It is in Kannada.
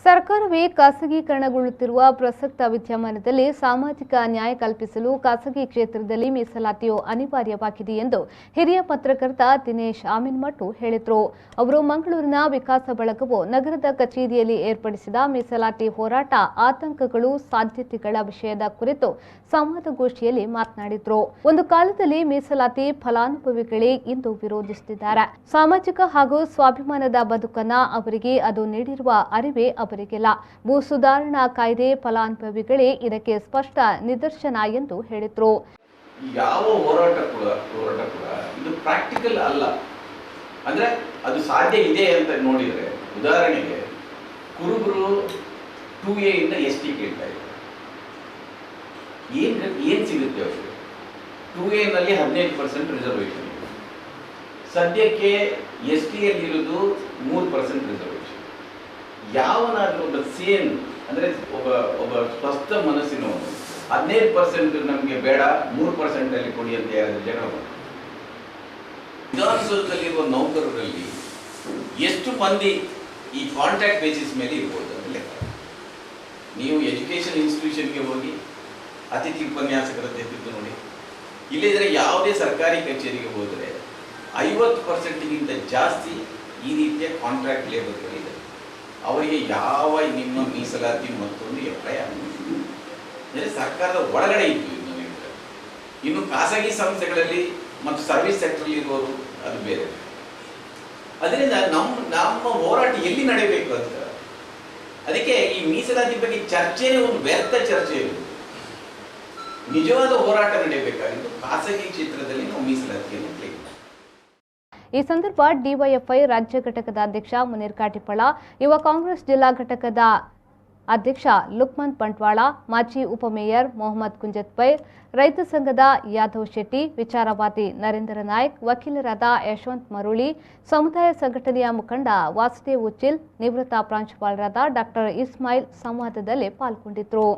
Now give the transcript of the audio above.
ಸರ್ಕಾರವೇ ಖಾಸಗೀಕರಣಗೊಳ್ಳುತ್ತಿರುವ ಪ್ರಸಕ್ತ ವಿದ್ಯಮಾನದಲ್ಲಿ ಸಾಮಾಜಿಕ ನ್ಯಾಯ ಕಲ್ಪಿಸಲು ಖಾಸಗಿ ಕ್ಷೇತ್ರದಲ್ಲಿ ಮೀಸಲಾತಿಯು ಅನಿವಾರ್ಯವಾಗಿದೆ ಎಂದು ಹಿರಿಯ ಪತ್ರಕರ್ತ ದಿನೇಶ್ ಆಮಿನ್ಮಠ್ ಹೇಳಿದರು. ಅವರು ಮಂಗಳೂರಿನ ವಿಕಾಸ ಬಳಗವು ನಗರದ ಕಚೇರಿಯಲ್ಲಿ ಏರ್ಪಡಿಸಿದ ಮೀಸಲಾತಿ ಹೋರಾಟ ಆತಂಕಗಳು ಸಾಧ್ಯತೆಗಳ ವಿಷಯದ ಕುರಿತು ಸಂವಾದಗೋಷ್ಠಿಯಲ್ಲಿ ಮಾತನಾಡಿದರು. ಒಂದು ಕಾಲದಲ್ಲಿ ಮೀಸಲಾತಿ ಫಲಾನುಭವಿಗಳೇ ಇಂದು ವಿರೋಧಿಸುತ್ತಿದ್ದಾರೆ. ಸಾಮಾಜಿಕ ಹಾಗೂ ಸ್ವಾಭಿಮಾನದ ಬದುಕನ್ನ ಅವರಿಗೆ ಅದು ನೀಡಿರುವ ಅರಿವೇ ಅವರಿಗಿಲ್ಲ. ಭೂ ಸುಧಾರಣಾ ಕಾಯ್ದೆ ಫಲಾನುಭವಿಗಳೇ ಇದಕ್ಕೆ ಸ್ಪಷ್ಟ ನಿದರ್ಶನ ಎಂದು ಹೇಳಿದರು. ಯಾವ ಹೋರಾಟ ಕೂಡ ಇದು ಪ್ರಾಕ್ಟಿಕಲ್ ಅಲ್ಲ. ಅಂದ್ರೆ ಅದು ಸಾಧ್ಯ ಇದೆ ಅಂತ ನೋಡಿದ್ರೆ, ಉದಾಹರಣೆಗೆ ಕುರುಬರು 2A ಇಂದ ST ಕೇಳ್ತಾ ಇದ್ದಾರೆ. ಏನ್ ಸಿಗುತ್ತೆ ಅವರಿಗೆ? 2A ನಲ್ಲಿ 15% ರಿಸರ್ವೇಷನ್ ಇದೆ. ಸದ್ಯಕ್ಕೆ ST ಯಲ್ಲಿ ಇರೋದು 3% ರಿಸರ್ವೇಷನ್. ಯಾವನಾದ್ರೂ ಒಬ್ಬ ಸೇನ್ ಅಂದ್ರೆ ಒಬ್ಬ ಸ್ಪಷ್ಟ ಮನಸ್ಸಿನವನು 15% ನಮಗೆ ಬೇಡ 3% ಅಲ್ಲಿ ಕೊಡಿ ಅಂತ ಯಾರಾದ್ರೂ ಜಗಳ ಮಾಡ್ತಾರೆ. ವಿಧಾನಸೌಧದಲ್ಲಿರುವ ನೌಕರರಲ್ಲಿ ಎಷ್ಟು ಮಂದಿ ಈ ಕಾಂಟ್ರಾಕ್ಟ್ ಬೇಸಿಸ್ ಮೇಲೆ ಇರ್ಬೋದು ಅಂತ ಲೆಕ್ಕ. ನೀವು ಎಜುಕೇಶನ್ ಇನ್ಸ್ಟಿಟ್ಯೂಷನ್ಗೆ ಹೋಗಿ ಅತಿಥಿ ಉಪನ್ಯಾಸಕರ ತೆಗೆದು ನೋಡಿ. ಇಲ್ಲಿದ್ರೆ ಯಾವುದೇ ಸರ್ಕಾರಿ ಕಚೇರಿಗೆ ಹೋದರೆ 50%ಗಿಂತ ಜಾಸ್ತಿ ಈ ರೀತಿಯ ಕಾಂಟ್ರಾಕ್ಟ್ ಲೇಬರ್ಗಳಿದೆ. ಅವರಿಗೆ ಯಾವ ನಿಮ್ಮ ಮೀಸಲಾತಿ ಮತ್ತೊಂದು ಅಪ್ಲೈ ಅಂದರೆ ಸರ್ಕಾರದ ಒಳಗಡೆ ಇತ್ತು. ಇನ್ನು ಖಾಸಗಿ ಸಂಸ್ಥೆಗಳಲ್ಲಿ ಮತ್ತು ಸರ್ವಿಸ್ ಸೆಕ್ಟರ್ ಇರುವವರು ಅದು ಬೇರೆ. ಅದರಿಂದ ನಮ್ಮ ಹೋರಾಟ ಎಲ್ಲಿ ನಡೆಯಬೇಕು ಅಂತ, ಅದಕ್ಕೆ ಈ ಮೀಸಲಾತಿ ಬಗ್ಗೆ ಚರ್ಚೆನೇ ಒಂದು ವ್ಯರ್ಥ ಚರ್ಚೆ ಇರುವುದು. ನಿಜವಾದ ಹೋರಾಟ ನಡೆಯಬೇಕಾಗಿದ್ದು ಖಾಸಗಿ ಕ್ಷೇತ್ರದಲ್ಲಿ ನಾವು ಮೀಸಲಾತಿಯನ್ನು ಕ್ಲೇಮ್. ಈ ಸಂದರ್ಭ ಡಿವೈಎಫ್ಐ ರಾಜ್ಯ ಘಟಕದ ಅಧ್ಯಕ್ಷ ಮುನೀರ್ ಕಾಟಿಪಳ, ಯುವ ಕಾಂಗ್ರೆಸ್ ಜಿಲ್ಲಾ ಘಟಕದ ಅಧ್ಯಕ್ಷ ಲುಕ್ಮನ್ ಬಂಟ್ವಾಳ, ಮಾಜಿ ಉಪಮೇಯರ್ ಮೊಹಮ್ಮದ್ ಕುಂಜತ್ಪೈರ್, ರೈತ ಸಂಘದ ಯಾದವ್ ಶೆಟ್ಟಿ, ವಿಚಾರವಾದಿ ನರೇಂದ್ರ ನಾಯ್ಕ್, ವಕೀಲರಾದ ಯಶವಂತ್ ಮರುಳಿ, ಸಮುದಾಯ ಸಂಘಟನೆಯ ಮುಖಂಡ ವಾಸುದೇವ್ ಉಚ್ಚಿಲ್, ನಿವೃತ್ತ ಪ್ರಾಂಶುಪಾಲರಾದ ಡಾಕ್ಟರ್ ಇಸ್ಮಾಯಿಲ್ ಸಂವಾದದಲ್ಲಿ ಪಾಲ್ಗೊಂಡಿದ್ದರು.